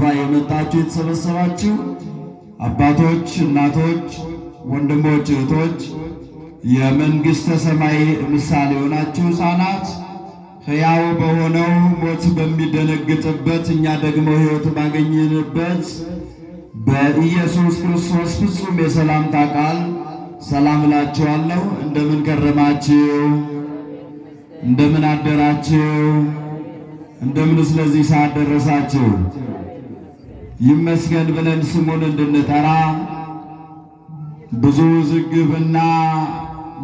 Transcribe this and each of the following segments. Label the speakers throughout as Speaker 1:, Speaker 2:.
Speaker 1: ስፍራ የመጣችሁ የተሰበሰባችሁ አባቶች፣ እናቶች፣ ወንድሞች፣ እህቶች የመንግሥተ ሰማይ ምሳሌ የሆናችሁ ሕፃናት ሕያው በሆነው ሞት በሚደነግጥበት እኛ ደግሞ ሕይወት ባገኘንበት በኢየሱስ ክርስቶስ ፍጹም የሰላምታ ቃል ሰላም እላችኋለሁ። እንደምን ከረማችሁ? እንደምን አደራችሁ? እንደምን ስለዚህ ሰዓት ደረሳችሁ? ይመስገን ብለን ስሙን እንድንጠራ ብዙ ውዝግብና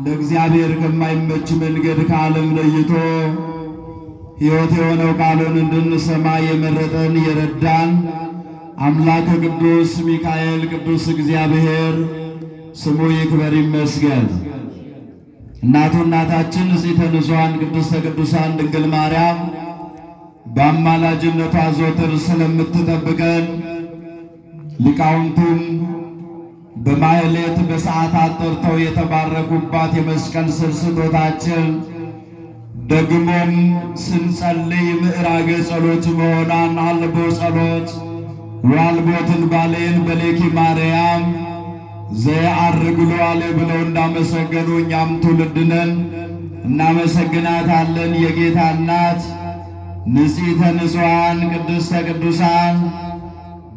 Speaker 1: ለእግዚአብሔር ከማይመች መንገድ ከዓለም ለይቶ ሕይወት የሆነው ቃሉን እንድንሰማ የመረጠን የረዳን አምላከ ቅዱስ ሚካኤል ቅዱስ እግዚአብሔር ስሙ ይክበር ይመስገን። እናታችን ንጽሕተ ንጹሐን ቅድስተ ቅዱሳን ድንግል ማርያም በአማላጅነቷ ዘወትር ስለምትጠብቀን ሊቃውንቱም በማኅሌት በሰዓታት ጠርተው የተባረኩባት የመስቀል ስር ስጦታችን ደግሞም ስንጸልይ ምዕራገ ጸሎት መሆኗን አልቦ ጸሎት ወአልቦትን ባሌን በሌኪ ማርያም ዘየዐርግ ሎአሌ ብለው እንዳመሰገኑ እኛም ትውልድ ነን እናመሰግናታለን። የጌታ እናት ንጽሕተ ንጹሐን ቅድስተ ቅዱሳን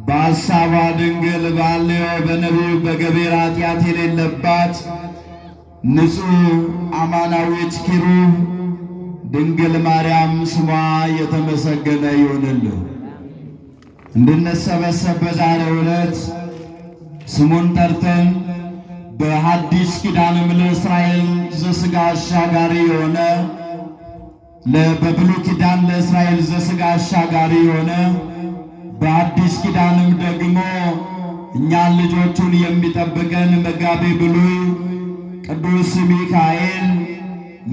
Speaker 1: በሐሳቧ ድንግል ባልዮ በነቢዩ በገቢር ኃጢአት የሌለባት ንጹሕ አማናዊት ኪሩብ ድንግል ማርያም ስሟ የተመሰገነ ይሁንልን። እንድንሰበሰብ በዛሬው ዕለት ስሙን ጠርተን በሐዲስ ኪዳንም ለእስራኤል ዘሥጋ አሻጋሪ የሆነ በብሉይ ኪዳን ለእስራኤል ዘሥጋ አሻጋሪ የሆነ በአዲስ ኪዳንም ደግሞ እኛን ልጆቹን የሚጠብቀን መጋቤ ብሉይ ቅዱስ ሚካኤል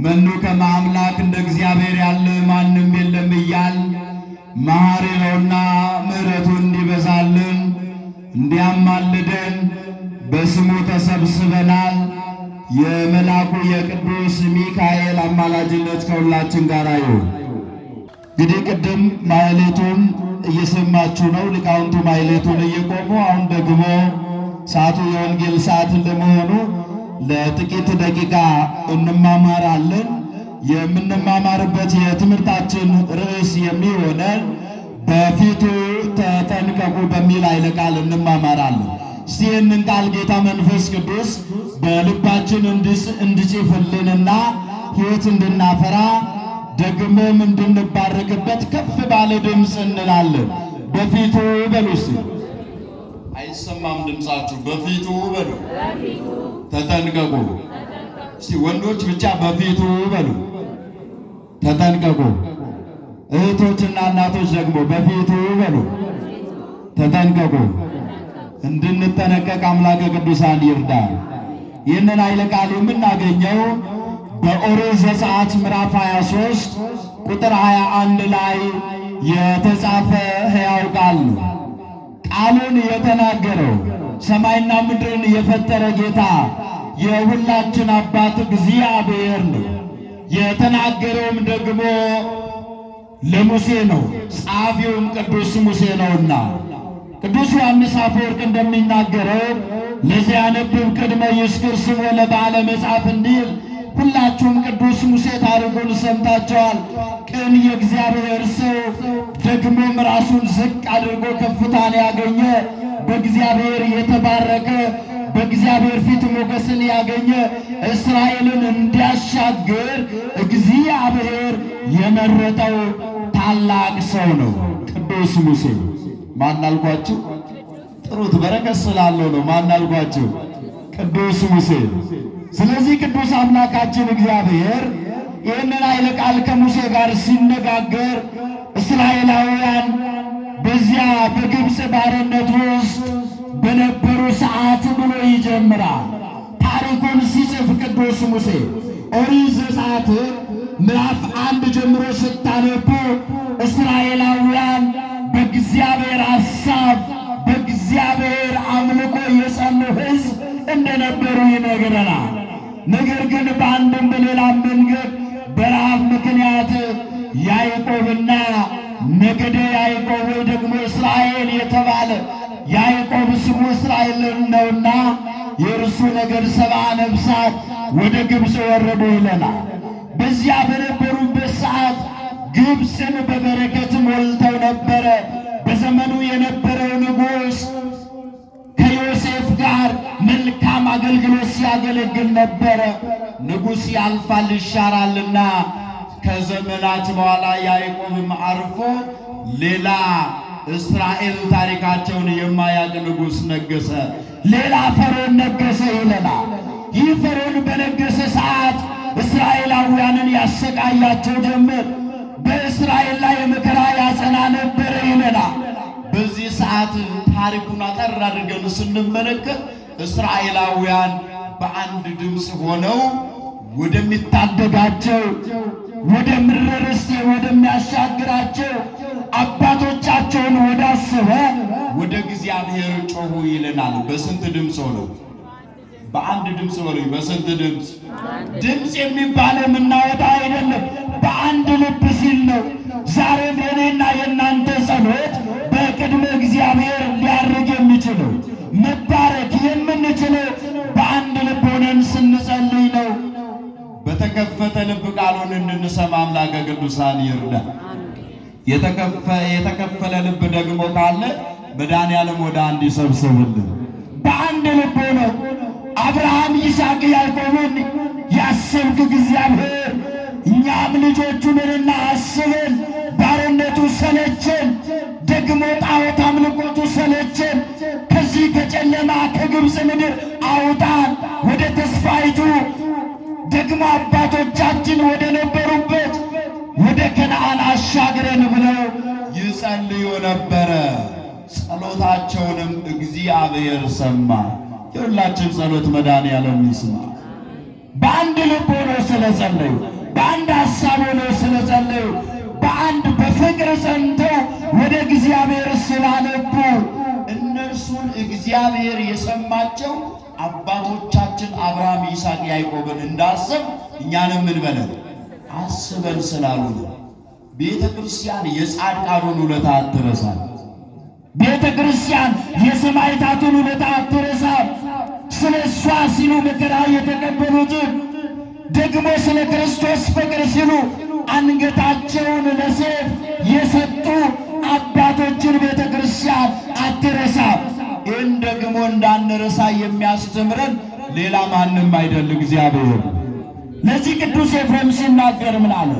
Speaker 1: መኑ ከመ አምላክ እንደ እግዚአብሔር ያለ ማንም የለም እያል መሐሪ ነውና ምሕረቱ እንዲበዛልን እንዲያማልደን በስሙ ተሰብስበናል። የመልአኩ የቅዱስ ሚካኤል አማላጅነት ከሁላችን ጋር ይሁን። እንግዲህ ቅድም ማኅሌቱን እየሰማችሁ ነው፣ ሊቃውንቱ ማኅሌቱን እየቆሙ አሁን ደግሞ ሰዓቱ የወንጌል ሰዓት እንደመሆኑ ለጥቂት ደቂቃ እንማማራለን። የምንማማርበት የትምህርታችን ርዕስ የሚሆነን በፊቱ ተጠንቀቁ በሚል ኃይለ ቃል እንማማራለን። እስቲ ይህንን ቃል ጌታ መንፈስ ቅዱስ በልባችን እንዲጽፍልንና ሕይወት እንድናፈራ ደግሞም እንድንባረክበት ከፍ ባለ ድምፅ እንላለን። በፊቱ በሉ እስቲ። አይሰማም ድምፃችሁ። በፊቱ በሉ። ተጠንቀቁ። እስቲ ወንዶች ብቻ በፊቱ በሉ። ተጠንቀቁ። እህቶችና እናቶች ደግሞ በፊቱ በሉ። ተጠንቀቁ። እንድንጠነቀቅ አምላከ ቅዱሳን ይርዳል። ይህንን ኃይለ ቃል የምናገኘው በኦሪት ዘጸአት ምዕራፍ 23 ቁጥር 21 ላይ የተጻፈ ሕያው ቃል ነው። ቃሉን የተናገረው ሰማይና ምድርን የፈጠረ ጌታ የሁላችን አባት እግዚአብሔር ነው። የተናገረውም ደግሞ ለሙሴ ነው። ጸሐፊውም ቅዱስ ሙሴ ነውና ቅዱስ ዮሐንስ አፈወርቅ እንደሚናገረው ለዚህ ያነብብ ቅድመ ይስክር ስሞ ለበዓለ መጽሐፍ እንዲል ሁላችሁም ቅዱስ ሙሴ ታሪኩን ሰምታችኋል። ቅን የእግዚአብሔር ሰው ደግሞም ራሱን ዝቅ አድርጎ ከፍታን ያገኘ በእግዚአብሔር የተባረከ በእግዚአብሔር ፊት ሞገስን ያገኘ እስራኤልን እንዲያሻግር እግዚአብሔር የመረጠው ታላቅ ሰው ነው ቅዱስ ሙሴ። ማን አልኳችሁ? ጥሩት፣ በረከት ስላለው ነው። ማን አልኳችሁ? ቅዱስ ሙሴ። ስለዚህ ቅዱስ አምላካችን እግዚአብሔር ይህንን ኃይለ ቃል ከሙሴ ጋር ሲነጋገር እስራኤላውያን በዚያ በግብፅ ባርነት ውስጥ በነበሩ ሰዓት ብሎ ይጀምራል ታሪኩን ሲጽፍ ቅዱስ ሙሴ። ኦሪት ዘጸአት ምዕራፍ 1 ጀምሮ ስታነቡ እስራኤላውያን በእግዚአብሔር ሐሳብ በእግዚአብሔር አምልኮ የጸኑ ሕዝብ እንደነበሩ ይነግረናል። ነገር ግን በአንድም በሌላም መንገድ በረሃብ ምክንያት ያዕቆብና ነገደ ያዕቆብ ወይ ደግሞ እስራኤል የተባለ ያዕቆብ ስሙ እስራኤል ነውና የእርሱ ነገድ 70 ነፍሳት ወደ ግብፅ ወረዱ ይለናል። በዚያ በነበሩበት ሰዓት ግብፅን በበረከት ሞልተው ነበረ። በዘመኑ የነበረው ንጉሥ ከዮሴፍ ጋር መልካም አገልግሎት ሲያገለግል ነበረ። ንጉሥ ያልፋል ይሻራልና ከዘመናት በኋላ ያዕቆብም አርፎ ሌላ እስራኤል ታሪካቸውን የማያውቅ ንጉሥ ነገሰ። ሌላ ፈርዖን ነገሰ ይለናል። ይህ ፈርዖን በነገሰ ሰዓት እስራኤላውያንን ያሰቃያቸው ጀመር። በእስራኤል ላይ መከራ ያጸና ነበረ ይለናል። በዚህ ሰዓት ታሪኩን አጠር አድርገን ስንመለከት እስራኤላውያን በአንድ ድምፅ ሆነው ወደሚታደጋቸው ወደ ምድረ ርስት ወደሚያሻግራቸው አባቶቻቸውን ወዳሰበ ወደ እግዚአብሔር ጮኹ ይለናል። በስንት ድምፅ ሆነው? በአንድ ድምፅ ሆነው። በስንት ድምፅ? ድምፅ የሚባለው የምናወጣ አይደለም፣ በአንድ ልብ ሲል ነው። ዛሬም የኔና የእናንተ ጸሎት በቅድመ እግዚአብሔር ሊያርግ የሚችለው መባረክ የምንችለው በአንድ ልብ ሆነን ስንጸልይ ነው። በተከፈተ ልብ ቃሉን እንድንሰማ አምላከ ቅዱሳን ይርዳል። የተከፈለ ልብ ደግሞ ካለ መድኃኔዓለም ወደ አንድ ይሰብስብልን። በአንድ ልብ ሆነው አብርሃም፣ ይስሐቅ፣ ያዕቆብን ያሰብክ እግዚአብሔር እኛም ልጆቹንና አስበን። ባርነቱ ሰለቸን፣ ደግሞ ጣዖት አምልኮቱ ሰለቸን። ከዚህ ከጨለማ ከግብፅ ምድር አውጣን፣ ወደ ተስፋይቱ ደግሞ አባቶቻችን ወደ ነበሩበት ወደ ከነዓን አሻግረን ብለው ይጸልዩ ነበረ። ጸሎታቸውንም እግዚአብሔር ሰማ። የሁላችን ጸሎት መድኃኔዓለም ይስማ። በአንድ ልብ ሆነው ስለጸለዩ፣ በአንድ ሐሳብ ሆነው ስለጸለዩ፣ በአንድ በፍቅር ጸንተው ወደ እግዚአብሔር ስላነቡ እነርሱን እግዚአብሔር የሰማቸው አባቶቻችን አብርሃም፣ ይስሐቅ፣ ያዕቆብን እንዳሰብ እኛንም ምን በለን አስበን ስላሉ ነው። ቤተ ክርስቲያን የጻድቃኑን ውለታ አትረሳም። ቤተ ክርስቲያን የሰማዕታቱን ውለታ አትረሳም። ስለ እሷ ሲሉ መከራ የተቀበሉትን ደግሞ ስለ ክርስቶስ ፍቅር ሲሉ አንገታቸውን ለሰይፍ የሰጡ አባቶችን ቤተ ክርስቲያን አትረሳም። ይህን ደግሞ እንዳንረሳ የሚያስተምረን ሌላ ማንም አይደል እግዚአብሔር። ለዚህ ቅዱስ ኤፍሬም ሲናገር ምን አለ?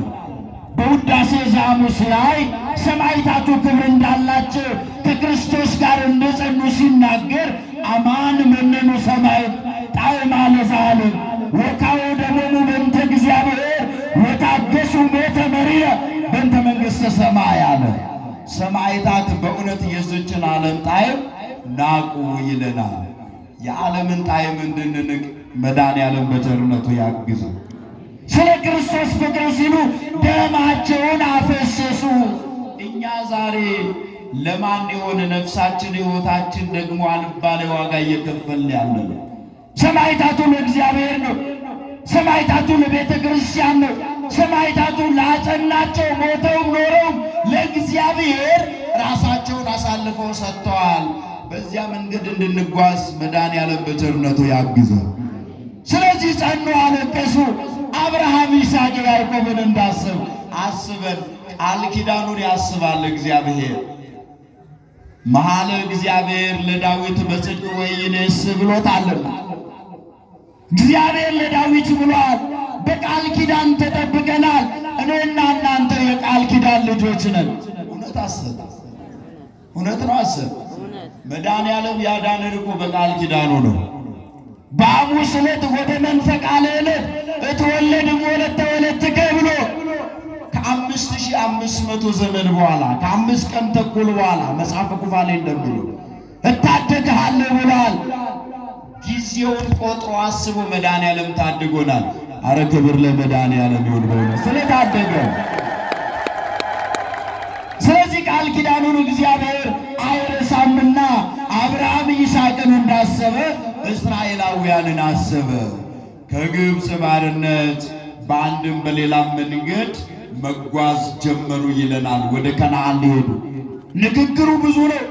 Speaker 1: በውዳሴ ዘሐሙስ ላይ ሰማዕታቱ ክብር እንዳላቸው ከክርስቶስ ጋር እንደጸኑ ሲናገር አማን መነኑ ሰማዕት ጣዕመ ለዘላለም ወካው ደሞሙ በእንተ እግዚአብሔር ወታገሱ ሞተ መሪረ በእንተ መንግሥተ ሰማይ አለ። ሰማዕታት በእውነት የዚችን ዓለም ጣዕም ናቁ ይለናል። የዓለምን ጣዕም እንድንንቅ መድኃኔዓለም በቸርነቱ ያግዘን። ስለ ክርስቶስ ፍቅር ሲሉ ደማቸውን አፈሰሱ። እኛ ዛሬ ለማን የሆነ ነፍሳችን ሕይወታችን ደግሞ አልባሌ ዋጋ እየከፈልን ያለን? ሰማዕታቱ ለእግዚአብሔር ነው። ሰማዕታቱ ለቤተ ክርስቲያን ነው። ሰማዕታቱ ላጸናቸው ሞተውም ኖረውም ለእግዚአብሔር ራሳቸውን አሳልፈው ሰጥተዋል። በዚያ መንገድ እንድንጓዝ መድኃኔዓለም በቸርነቱ ያግዘን። ስለዚህ ጸኑ፣ አለቀሱ። አብርሃም፣ ይስሐቅ፣ ያዕቆብን እንዳሰብ አስበን ቃል ኪዳኑን ያስባል እግዚአብሔር። መሐለ እግዚአብሔር ለዳዊት በጽድቅ ወይንስ ብሎታልና እግዚአብሔር ለዳዊት ብሏል። በቃል ኪዳን ተጠብቀናል። እኔና እናንተ የቃል ኪዳን ልጆች ነን። እውነት አሰብ እውነት ነው። አሰብ መድኃኔዓለም ያዳነን እኮ በቃል ኪዳኑ ነው። በሐሙስ ዕለት ወደ መንፈቀ ዕለት እትወለድም ወለተ ወለትከ ብሎ ከ5500 ዘመን በኋላ ከ5 ቀን ተኩል በኋላ መጽሐፈ ኩፋሌ እንደሚለው እታደግሃለሁ ብሏል። ጊዜውን ቆጥሮ አስቦ መድኃኔዓለም ታድጎናል። አረ ክብር ለመድኃኔዓለም ይሁን በእውነት ስለታደገ። ስለዚህ ቃል ኪዳኑን እግዚአብሔር አይረሳምና አብርሃም ይስሐቅን እንዳሰበ እስራኤላውያንን አሰበ። ከግብፅ ባርነት በአንድም በሌላም መንገድ መጓዝ ጀመሩ ይለናል። ወደ ከነዓን ሊሄዱ ንግግሩ ብዙ ነው።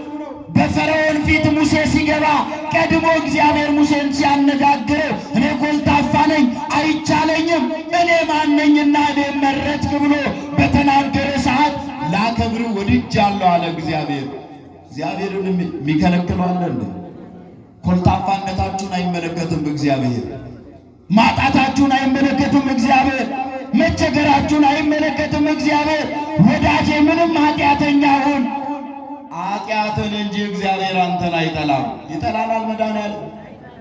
Speaker 1: በፈርዖን ፊት ሙሴ ሲገባ ቀድሞ እግዚአብሔር ሙሴን ሲያነጋግረው እኔ ኮልታፋ ነኝ አይቻለኝም፣ እኔ ማነኝና እኔ መረጥክ ብሎ በተናገረ ሰዓት ላከብር ወድጃለሁ አለ እግዚአብሔር። እግዚአብሔርን የሚከለክለው አለ እንዴ? ኮልታፋነታችሁን አይመለከትም እግዚአብሔር። ማጣታችሁን አይመለከትም እግዚአብሔር። መቸገራችሁን አይመለከትም እግዚአብሔር። ወዳጄ ምንም ኃጢአተኛ ሁን ኃጢአትን እንጂ እግዚአብሔር አንተን አይጠላም። ይጠላናል መድኃኒዓለም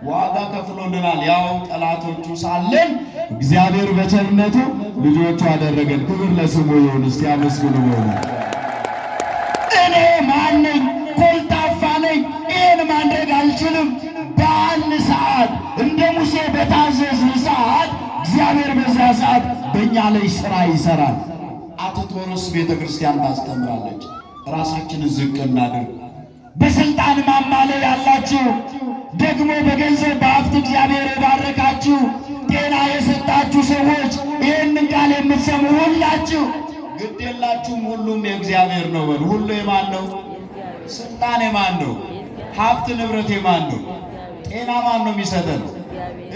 Speaker 1: ዋጋ ከፍሎልናል። ያው ጠላቶቹ ሳለን እግዚአብሔር በቸርነቱ ልጆቹ አደረገን። ክብር ለስሙ ይሁን። እስቲ አመስግኑ። እኔ ማነኝ? ኮልታፋ ነኝ። ይህን ማድረግ አልችልም። በአንድ ሰዓት እንደ ሙሴ በታዘዝን ሰዓት እግዚአብሔር በዛ ሰዓት በእኛ ላይ ሥራ ይሠራል። አትቶርስ ቤተ ክርስቲያን ታስተምራለች። ራሳችንን ዝቅ እናድርግ። በስልጣን ማማ ላይ ያላችሁ ደግሞ በገንዘብ በሀብት እግዚአብሔር የባረካችሁ ጤና የሰጣችሁ ሰዎች ይህንን ቃል የምትሰሙ ሁላችሁ ግድ የላችሁም። ሁሉም የእግዚአብሔር ነው በሉ። ሁሉ የማን ነው? ስልጣን የማን ነው? ሀብት ንብረት የማን ነው? ጤና ማን ነው የሚሰጠን?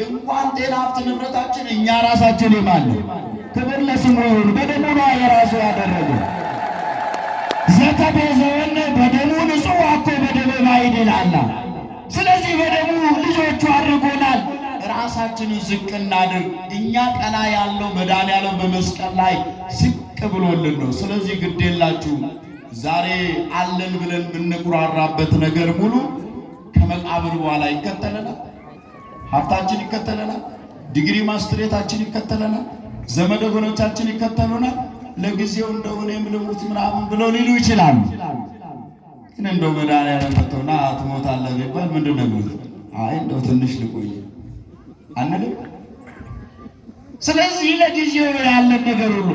Speaker 1: እንኳን ጤና ሀብት ንብረታችን እኛ ራሳችን የማን ነው? ክብር ለስሙ ይሁን። በደሙ ነው የራሱ ያደረገ ዘተቤዘወነ በደሙ ንጹሕ አኮ በደመ ባዕድ ይላል። ስለዚህ በደሙ ልጆቹ አድርጎናል። ራሳችንን ዝቅ እናድርግ። እኛ ቀና ያለው መድኃኒዓለም በመስቀል ላይ ዝቅ ብሎልን ነው። ስለዚህ ግድ የላችሁም። ዛሬ አለን ብለን የምንኩራራበት ነገር ሙሉ ከመቃብር በኋላ ይከተለናል። ሀብታችን ይከተለናል። ዲግሪ ማስትሬታችን ይከተለናል። ዘመድ ወገኖቻችን ይከተሉናል። ለጊዜው እንደው እኔም ልሙት ምናምን ብለው ሊሉ ይችላሉ። ግን እንደው መድኃኒዓለም መጥቶና ትሞታለህ ቢባል ምንድን ነው የሚሉት? አይ እንደው ትንሽ ልቆይ አንልም። ስለዚህ ለጊዜው ያለን ነገር ሁሉ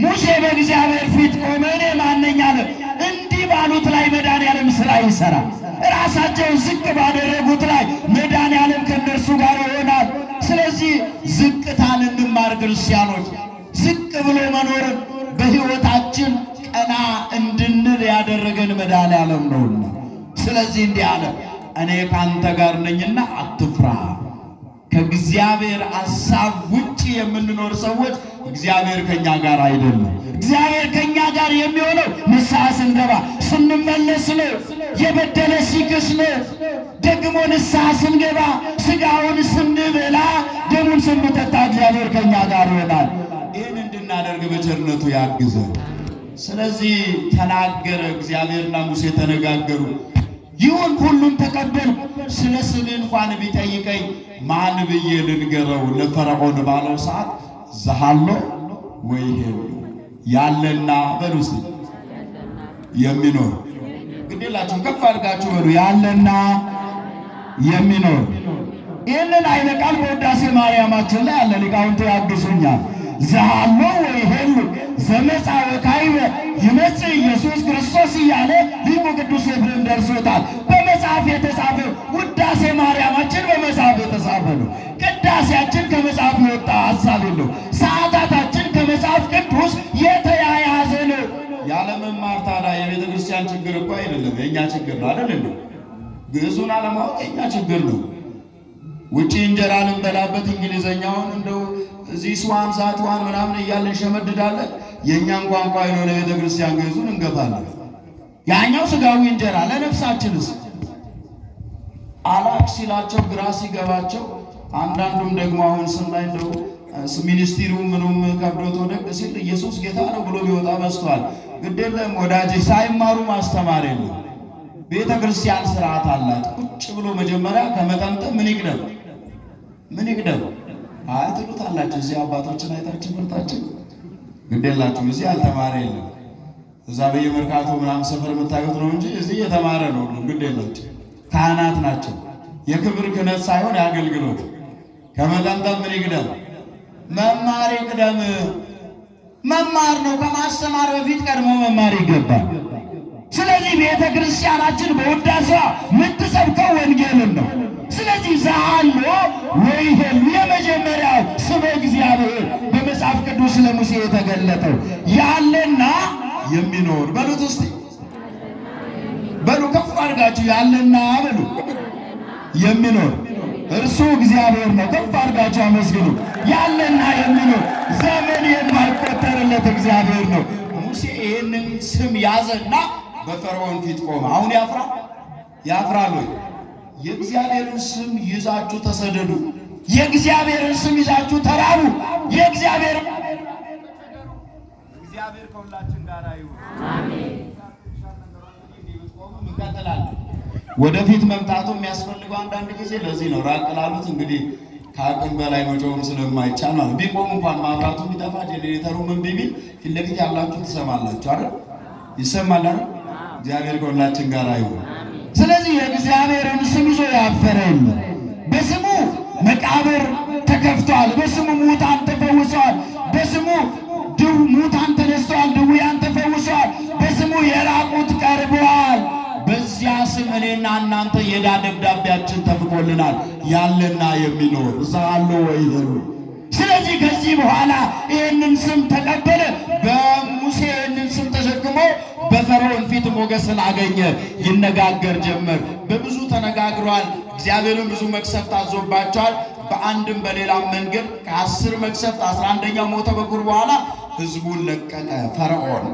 Speaker 1: ሙሴ በእግዚአብሔር ፊት ቆመ። እኔ ማነኝ አለ። እንዲህ ባሉት ላይ መድኃኒዓለም ሥራ ይሠራል። ራሳቸውን ዝቅ ባደረጉት ላይ መድኃኒዓለም ከእነርሱ ጋር ይሆናል። ስለዚህ ዝቅታን እንማር ክርስቲያኖች። ዝቅ ብሎ መኖርን በሕይወታችን ቀና እንድንል ያደረገን መድኃኒዓለም ነውና፣ ስለዚህ እንዲህ አለ፣ እኔ ካንተ ጋር ነኝና አትፍራ። ከእግዚአብሔር ሐሳብ ውጪ የምንኖር ሰዎች እግዚአብሔር ከኛ ጋር አይደለም። እግዚአብሔር ከኛ ጋር የሚሆነው ንስሐ ስንገባ ስንመለስ ነው። የበደለ ሲክስ ነው። ደግሞ ንስሐ ስንገባ ሥጋውን ስንበላ ደሙን ስንጠጣ እግዚአብሔር ከኛ ጋር ይሆናል። ይህን እንድናደርግ በቸርነቱ ያግዘን። ስለዚህ ተናገረ እግዚአብሔርና ሙሴ ተነጋገሩ። ይሁን ሁሉን ተቀበል። ስለ ስምህ እንኳን ቢጠይቀኝ ማን ብዬ ልንገረው ለፈርዖን ባለው ሰዓት ዘሃሎ ወይ ሄሉ ያለና በሉ እስቲ የሚኖር ግዴላችሁ ከፍ አድርጋችሁ በሉ ያለና የሚኖር። ይህንን አይነ ቃል በውዳሴ ማርያማችን ላይ አለ። ሊቃውንቱ ያግዙኛል። ዘሃሎ ወይ ሄሉ ዘመጻ ወካይበ ይመጽእ ኢየሱስ ክርስቶስ እያለ ሊቁ ቅዱስ ኤፍሬም ደርሶታል። በመጽሐፍ የተጻፈ ውዳሴ ማርያማችን በመጽሐፍ የተጻፈ ነው። ቅዳሴያችን ከመጽሐፍ የወጣ ሐሳብ የለው። ሰዓታታችን ከመጽሐፍ ቅዱስ የተያያዘ ነው። ያለመማር ታዲያ የቤተ ክርስቲያን ችግር እኮ አይደለም፣ የእኛ ችግር ነው አይደል? እንደው ግዕዙን አለማወቅ የእኛ ችግር ነው። ውጪ እንጀራ ልንበላበት እንግሊዘኛውን እንደው እዚህ ስዋን ዛትዋን ምናምን እያለን ሸመድዳለን። የእኛን ቋንቋ የሆነ ቤተ ክርስቲያን ግዕዙን እንገፋለን። ያኛው ስጋዊ እንጀራ ለነፍሳችንስ አላክ ሲላቸው ግራ ሲገባቸው፣ አንዳንዱም ደግሞ አሁን ስናይ እንደው ሚኒስትሪው ምኑም ከብዶት ወደቅ ሲል ኢየሱስ ጌታ ነው ብሎ ቢወጣ በዝቷል። ግድ የለም ወዳጄ፣ ሳይማሩ ማስተማር የለም። ቤተ ክርስቲያን ስርዓት አላት። ቁጭ ብሎ መጀመሪያ ከመጠምጠም ምን ይቅደም ምን ይቅደም አይ ትሉታላችሁ። እዚህ አባቶችን አይታችሁ ምርታችን ግድ የላችሁም። እዚህ ያልተማረ የለም። እዛ በየመርካቶ ምናምን ሰፈር የምታዩት ነው እንጂ እዚህ የተማረ ነው ሁሉ። ግድ የላችሁ። ካህናት ናቸው። የክብር ክህነት ሳይሆን የአገልግሎት። ከመጠምጠም ምን ይቅደም? መማር ይቅደም። መማር ነው። ከማስተማር በፊት ቀድሞ መማር ይገባል። ስለዚህ ቤተ ክርስቲያናችን በውዳሴዋ የምትሰብከው ወንጌልን ነው። ስለዚህ ዘሃሎ ወይ ሄሉ የመጀመሪያው ስመ እግዚአብሔር በመጽሐፍ ቅዱስ ለሙሴ የተገለጠው ያለና የሚኖር በሉት እስቲ በሉ ከፍ አድርጋችሁ ያለና በሉ የሚኖር እርሱ እግዚአብሔር ነው። ከፍ አድርጋችሁ አመስግኑ። ያለና የሚኖር ዘመን የማይቆጠርለት እግዚአብሔር ነው። ሙሴ ይህንን ስም ያዘና በፈርዖን ፊት ቆመ። አሁን ያፍራል ወይ? የእግዚአብሔርን ስም ይዛችሁ ተሰደዱ፣ የእግዚአብሔርን ስም ይዛችሁ ተራቡ። እግዚአብሔር ከሁላችን ጋር ይሁን። አሜን። ወደፊት መምጣቱ የሚያስፈልገው አንዳንድ ጊዜ ለዚህ ነው። ራቅ ላሉት እንግዲህ ከአቅም በላይ መጮህም ስለማይቻል ማለት ቢቆም እንኳን ማብራቱ ቢጠፋ ጄኔሬተሩ ምን ቢል ፊት ለፊት ያላችሁ ትሰማላችሁ አይደል? ይሰማል አይደል? እግዚአብሔር ከሁላችን ጋር ይሁን። ስለዚህ የእግዚአብሔርን ስም ይዞ ያፈረ የለም። በስሙ መቃብር ተከፍቷል። በስሙ ሙታን ተፈውሰዋል። በስሙ ሙታን ተነስተዋል። ድውያን ተፈውሰዋል። በስሙ የራቁት ቀርበዋል። በዚያ ስም እኔና እናንተ የዕዳ ደብዳቤያችን ተፍቆልናል። ያለና የሚኖር እዛ አለ ወይ? ስለዚህ ከዚህ በኋላ ይህንን ስም ተቀበለ። በሙሴ ይህንን ስም ተሸክሞ በፈርዖን ፊት ሞገስን አገኘ። ይነጋገር ጀመር። በብዙ ተነጋግሯል። እግዚአብሔርን ብዙ መቅሰፍት አዞባቸዋል። በአንድም በሌላም መንገድ ከ10 መቅሰፍት 11ኛው ሞተ በኩር በኋላ ሕዝቡን ለቀቀ። ፈርዖን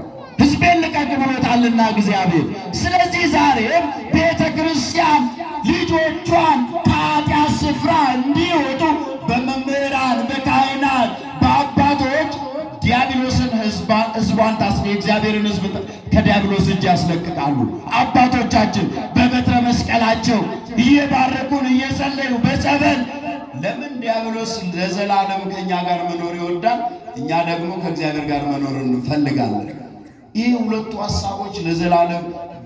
Speaker 1: ሕዝቤን ልቀቅ ብሎታልና እግዚአብሔር። ስለዚህ ዛሬም ቤተ ክርስቲያን ልጆቿን ከኃጢአት ስፍራ እንዲወጡ በመምህራን፣ በካህናት፣ በአባቶች ዲያብሎስን ሕዝቧን የእግዚአብሔርን ሕዝብ ከዲያብሎስ እጅ ያስለቅቃሉ። አባቶቻችን በበትረ መስቀላቸው እየባረኩን እየጸለዩ በጸበል ለምን ዲያብሎስ ለዘላለም ከእኛ ጋር መኖር ይወዳል? እኛ ደግሞ ከእግዚአብሔር ጋር መኖር እንፈልጋለን። ይህ ሁለቱ ሐሳቦች ለዘላለም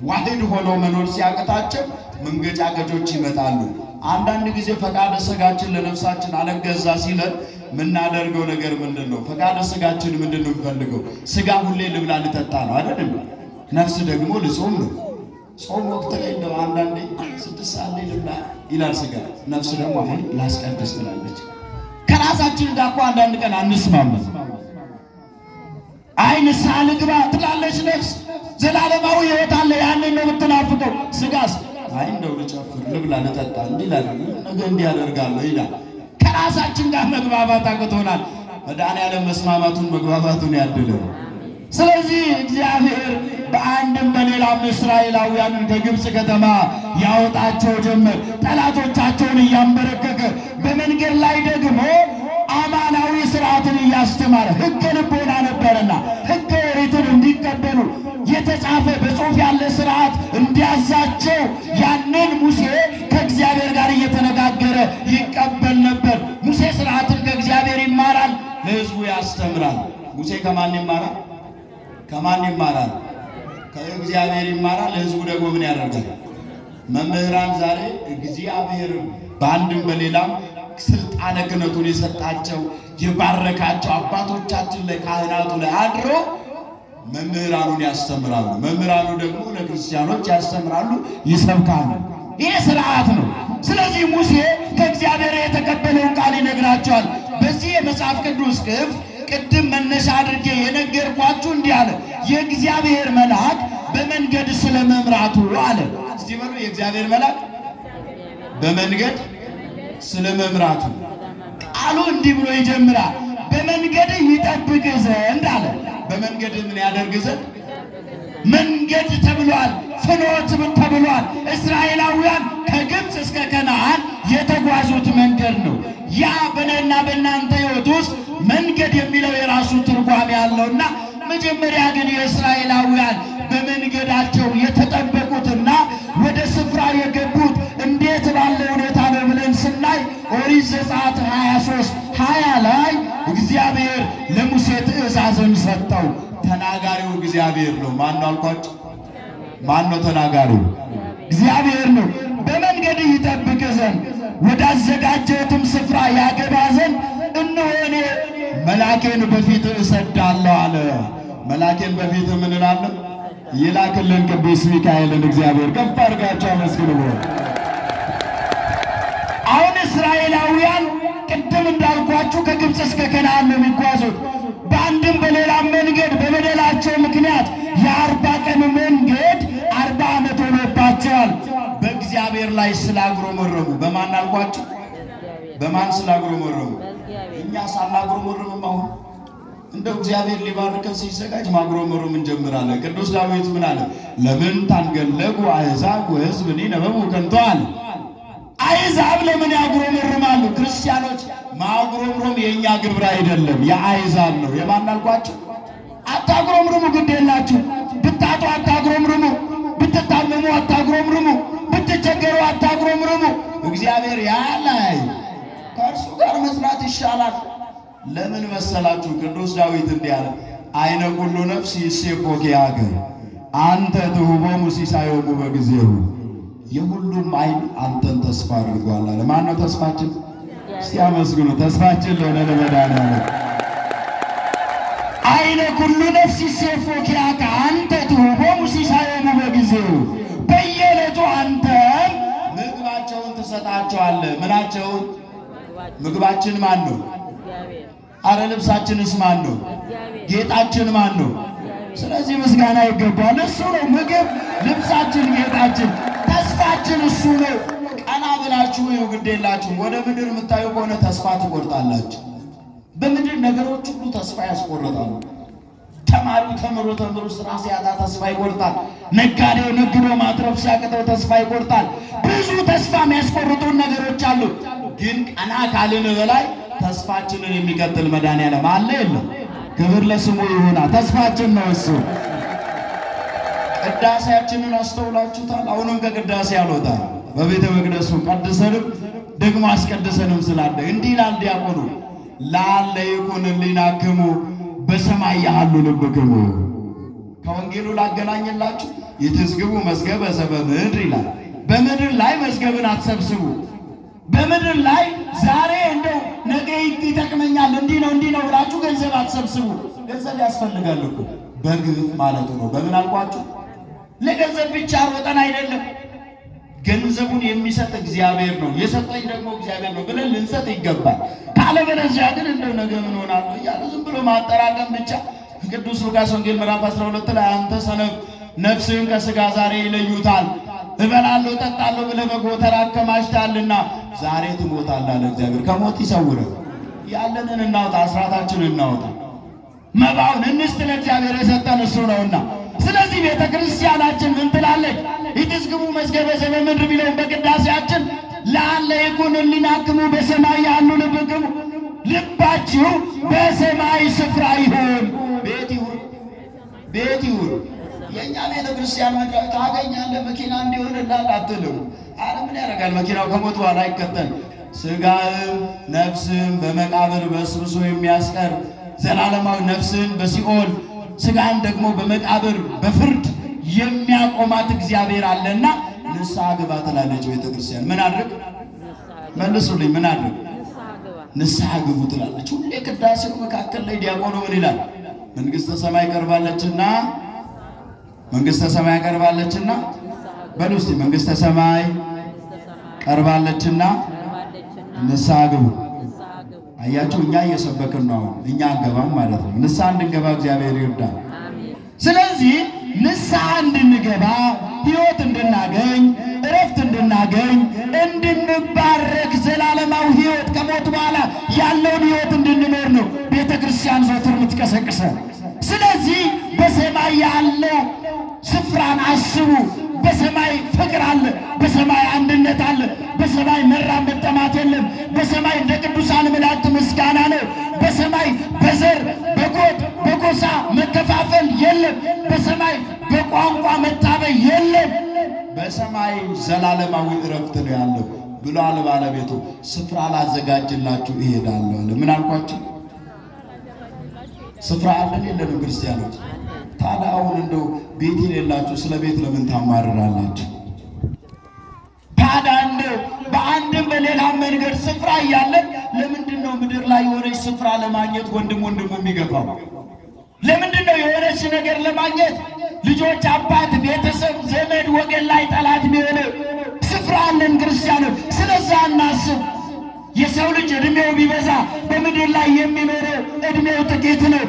Speaker 1: ዋህድ ሆነው መኖር ሲያቅታቸው መንገጫገጮች ይመጣሉ። አንዳንድ ጊዜ ፈቃደ ሥጋችን ለነፍሳችን አለገዛ ሲለን የምናደርገው ነገር ምንድን ነው? ፈቃደ ሥጋችን ምንድን ነው የሚፈልገው? ሥጋ ሁሌ ልብላ ልጠጣ ነው አይደል? ነፍስ ደግሞ ልጾም ነው። ጾም ወቅት ላይ እንደው አንዳንዴ 6 ሰዓት ላይ ልብላ ይላል ሥጋ። ነፍስ ደግሞ አሁን ላስቀድስ ትላለች። ከራሳችን ጋር እኮ አንዳንድ ቀን አንስማማም። አይ ንስሐ ልግባ ትላለች ነፍስ። ዘላለማዊ ሕይወት አለ፣ ያንን ነው የምትናፍቀው። ሥጋስ አይ እንደው ልጨፍር ልብላ ልጠጣ እንዲላል ነገ እንዲያደርጋለሁ ይላል። ከራሳችን ጋር መግባባት አቅቶናል። መድኃኔዓለም መስማማቱን መግባባቱን ያድለው። ስለዚህ እግዚአብሔር በአንድም በሌላም እስራኤላውያንን ከግብፅ ከተማ ያወጣቸው ጀመር። ጠላቶቻቸውን እያንበረከከ በመንገድ ላይ ደግሞ አማናዊ ስርዓትን እያስተማረ ሕገ ልቦና ነበርና ሕገ ኦሪትን እንዲቀበሉ የተጻፈ በጽሑፍ ያለ ስርዓት እንዲያዛቸው ያንን ሙሴ ከእግዚአብሔር ጋር እየተነጋገረ ይቀበል ነበር። ሙሴ ስርዓትን ከእግዚአብሔር ይማራል፣ ለሕዝቡ ያስተምራል። ሙሴ ከማን ይማራል? ከማን ይማራል? ከእግዚአብሔር ይማራል። ለሕዝቡ ደግሞ ምን ያደርጋል? መምህራን ዛሬ እግዚአብሔር በአንድም በሌላም ስልጣነ ክህነቱን የሰጣቸው የባረካቸው አባቶቻችን ላይ ካህናቱ ላይ አድሮ መምህራኑን ያስተምራሉ። መምህራኑ ደግሞ ለክርስቲያኖች ያስተምራሉ፣ ይሰብካሉ። ይህ ስርዓት ነው። ስለዚህ ሙሴ ከእግዚአብሔር የተቀበለውን ቃል ይነግራቸዋል። በዚህ የመጽሐፍ ቅዱስ ክፍል ቅድም መነሻ አድርጌ የነገርኳችሁ እንዲህ አለ። የእግዚአብሔር መልአክ በመንገድ ስለ መምራቱ አለ። እስቲ በሉ የእግዚአብሔር መልአክ በመንገድ ስለ መምራቱ። ቃሉ እንዲህ ብሎ ይጀምራል። በመንገድ ይጠብቅ ዘንድ አለ። በመንገድ ምን ያደርግ ዘንድ? መንገድ ተብሏል፣ ፍኖት ተብሏል። እስራኤላውያን ከግብፅ እስከ ከነዓን የተጓዙት መንገድ ነው። ያ በእኔና በእናንተ ሕይወት ውስጥ መንገድ የሚለው የራሱ ትርጓሜ ያለውና መጀመሪያ ግን የእስራኤላውያን በመንገዳቸው የተጠበቁትና ወደ ስፍራ የገቡት እንዴት ባለ ሁኔታ ነው ብለን ስናይ ኦሪት ዘጸአት 23:20 ላይ እግዚአብሔር ለሙሴ ትእዛዝን ሰጠው። ተናጋሪው እግዚአብሔር ነው። ማን ነው አልኳችሁ? ማን ነው ተናጋሪው? እግዚአብሔር ነው። በመንገድ ይጠብቅ ዘንድ ወዳዘጋጀሁትም ስፍራ ያገባ ዘንድ እነሆ እኔ መልአኬን በፊት እሰዳለሁ አለ። መልአኬን በፊት ምን እላለሁ? ይላክልን ቅዱስ ሚካኤልን እግዚአብሔር ከፍ አድርጋቸው አመስግኑ። አሁን እስራኤላውያን ቅድም እንዳልኳችሁ ከግብፅ እስከ ከነዓን ነው የሚጓዙት። በአንድም በሌላም መንገድ በበደላቸው ምክንያት የ40 ቀን መንገድ 40 ዓመት ሆኖባቸዋል። በእግዚአብሔር ላይ ስላጉረመረሙ በማን አልኳቸው? በማን ስላጉረመረሙ? እኛ ሳናጉረመረም አሁን እንደው እግዚአብሔር ሊባርከን ሲዘጋጅ ማጉረመረም እንጀምራለን። ቅዱስ ዳዊት ምን አለ? ለምን ታንገለጉ አሕዛብ ወሕዝብኒ ነበቡ ከንቱ አለ። አሕዛብ ለምን ያጉረመርማሉ? ክርስቲያኖች ማጉረምረም የእኛ ግብር አይደለም፣ የአሕዛብ ነው። የማን አልኳቸው? አታጉረምርሙ፣ ግድ የላችሁ። ብታጡ አታጉረምርሙ፣ ብትታመሙ አታጉረምርሙ፣ ብትቸገሩ አታጉረምርሙ። እግዚአብሔር ያላይ ከእርሱ ጋር መስራት ይሻላል። ለምን መሰላችሁ? ቅዱስ ዳዊት እንዲህ አለ፣ አይነ ኩሉ ነፍስ ይሴፎከ ያገር አንተ ትሁቦሙ ሲሳዮሙ በጊዜሁ። የሁሉም አይን አንተን ተስፋ አድርጓል አለ። ማን ነው ተስፋችን? እስቲ አመስግኑ። ተስፋችን ለሆነ ለመድኃኒዓለም አይነ ኩሉ ነፍስ ይሴፎከ ያገር አንተ ትሁቦሙ ሲሳዮሙ በጊዜሁ። በየዕለቱ አንተ ምግባቸውን ትሰጣቸዋለህ። ምናቸውን? ምግባችን ማን ነው? አረ ልብሳችንስ ማን ነው? ጌጣችን ማን ነው? ስለዚህ ምስጋና ይገባል። እሱ ነው ምግብ፣ ልብሳችን፣ ጌጣችን፣ ተስፋችን እሱ ነው። ቀና ብላችሁ ይኸው ግድ የላችሁም። ወደ ምድር የምታዩ ከሆነ ተስፋ ትቆርጣላችሁ። በምድር ነገሮች ሁሉ ተስፋ ያስቆርጣሉ። ተማሪው ተምሮ ስራ ሲያጣ ተስፋ ይቆርጣል። ነጋዴው ነግዶ ማትረፍ ሲያቅተው ተስፋ ይቆርጣል። ብዙ ተስፋ የሚያስቆርጡን ነገሮች አሉ። ግን ቀና ካልን በላይ ተስፋችንን የሚቀጥል መድኃኒዓለም አለ የለም? ክብር ለስሙ ይሁና። ተስፋችን ነው እሱ። ቅዳሴያችንን አስተውላችሁታል? አሁንም ከቅዳሴ አልወጣም። በቤተ መቅደሱ ቀድሰንም ደግሞ አስቀድሰንም ስላለ እንዲህ ይላል ዲያቆኑ፣ ላለ ይኩን ሕሊናክሙ በሰማይ ያሉ ልብክሙ። ከወንጌሉ ላገናኝላችሁ ይትዝግቡ መዝገበ ዘበምድር ይላል። በምድር ላይ መዝገብን አትሰብስቡ። በምድር ላይ ዛሬ እንደው ነገ ይጠቅመኛል እንዲህ ነው ብላችሁ ገንዘብ አትሰብስቡ። ገንዘብ ያስፈልጋል እኮ በግፍ ማለቱ ነው። በምን አልኳችሁ? ለገንዘብ ብቻ ሮጠን አይደለም። ገንዘቡን የሚሰጥ እግዚአብሔር ነው፣ የሰጠኝ ደግሞ እግዚአብሔር ነው ብለን ልንሰጥ ይገባል። ካለበለዚያ ግን እንደው ነገ ምን ሆናለሁ እያለ ዝም ብሎ ማጠራቀም ብቻ። ቅዱስ ሉቃስ ወንጌል ምዕራፍ 12 ላይ አንተ ሰነፍ ነፍስህን ከሥጋ ዛሬ ይለዩታል፣ እበላለሁ እጠጣለሁ ብለህ በጎተራ አከማችተሃልና ዛሬ ትሞታለህ አለ እግዚአብሔር። ከሞት ይሰውረን። ያለንን እናውጣ፣ አስራታችንን እናውጣ፣ መባውን እንስጥ። ለእግዚአብሔር የሰጠን እሱ ነውና። ስለዚህ ቤተ ክርስቲያናችን ምን ትላለች? ይትዝግቡ መዝገበ ዘበምድር ቢለውን በቅዳሴያችን ለአለ ይኩን ሕሊናክሙ በሰማይ ያሉ ልብክሙ፣ ልባችሁ በሰማይ ስፍራ ይሁን። ቤት ይሁን። የእኛ ቤተ ክርስቲያን ታገኛለህ መኪና እንዲሆንልሃል አትልም። አረ ምን ያደርጋል መኪናው ከሞት በኋላ አይከተል። ሥጋህም ነፍስም በመቃብር በስብሶ የሚያስቀር ዘላለማዊ ነፍስን በሲኦል ሥጋን ደግሞ በመቃብር በፍርድ የሚያቆማት እግዚአብሔር አለና ንስሐ ግባ ትላለች ቤተ ክርስቲያን። ምን አድርግ? መልሱልኝ። ምን አድርግ? ንስሐ ግቡ ትላለች። ሁሌ ቅዳሴው መካከል ላይ ዲያቆኑ ምን ይላል? መንግሥተ ሰማይ ቀርባለችና በሉ እስቲ መንግሥተ ሰማይ ቀርባለችና ንስሐ ግቡ። አያችሁ፣ እኛ እየሰበክን ነው። እኛ አንገባም ማለት ነው። ንስሐ እንድንገባ እግዚአብሔር ይርዳል። ስለዚህ ንስሐ እንድንገባ ሕይወት እንድናገኝ እረፍት እንድናገኝ እንድንባረክ ዘላለማዊ ሕይወት ከሞት በኋላ ያለውን ሕይወት እንድንኖር ነው ቤተ ክርስቲያን ዘወትር የምትቀሰቅሰን። ስለዚህ በሰማይ ያለው ስፍራን አስቡ። በሰማይ ፍቅር አለ፣ በሰማይ አንድነት አለ፣ በሰማይ መራብ መጠማት የለም። በሰማይ እንደ ቅዱሳን መላእክት ምስጋና ነው። በሰማይ በዘር በጎጥ በጎሳ መከፋፈል የለም። በሰማይ በቋንቋ መታበይ የለም። በሰማይ ዘላለማዊ እረፍት ነው ያለው ብሏል ባለቤቱ። ስፍራ ላዘጋጅላችሁ እሄዳለሁ አለ። ምን አልኳችሁ? ስፍራ አለን የለንም ክርስቲያኖች? ታዲያ አሁን እንደው ቤት የሌላችሁ ስለ ቤት ለምን ታማርራላችሁ? ታዲያ እንደው በአንድም በሌላም መንገድ ስፍራ እያለን ለምንድን ነው ምድር ላይ የሆነች ስፍራ ለማግኘት ወንድሙ የሚገፋው? ለምንድን ነው የሆነች ነገር ለማግኘት ልጆች፣ አባት፣ ቤተሰብ፣ ዘመድ፣ ወገን ላይ ጠላት የሚሆነው? ስፍራ አለን ክርስቲያኖች። ስለዛ እናስብ። የሰው ልጅ እድሜው ቢበዛ በምድር ላይ የሚኖረው እድሜው ጥቂት ነው።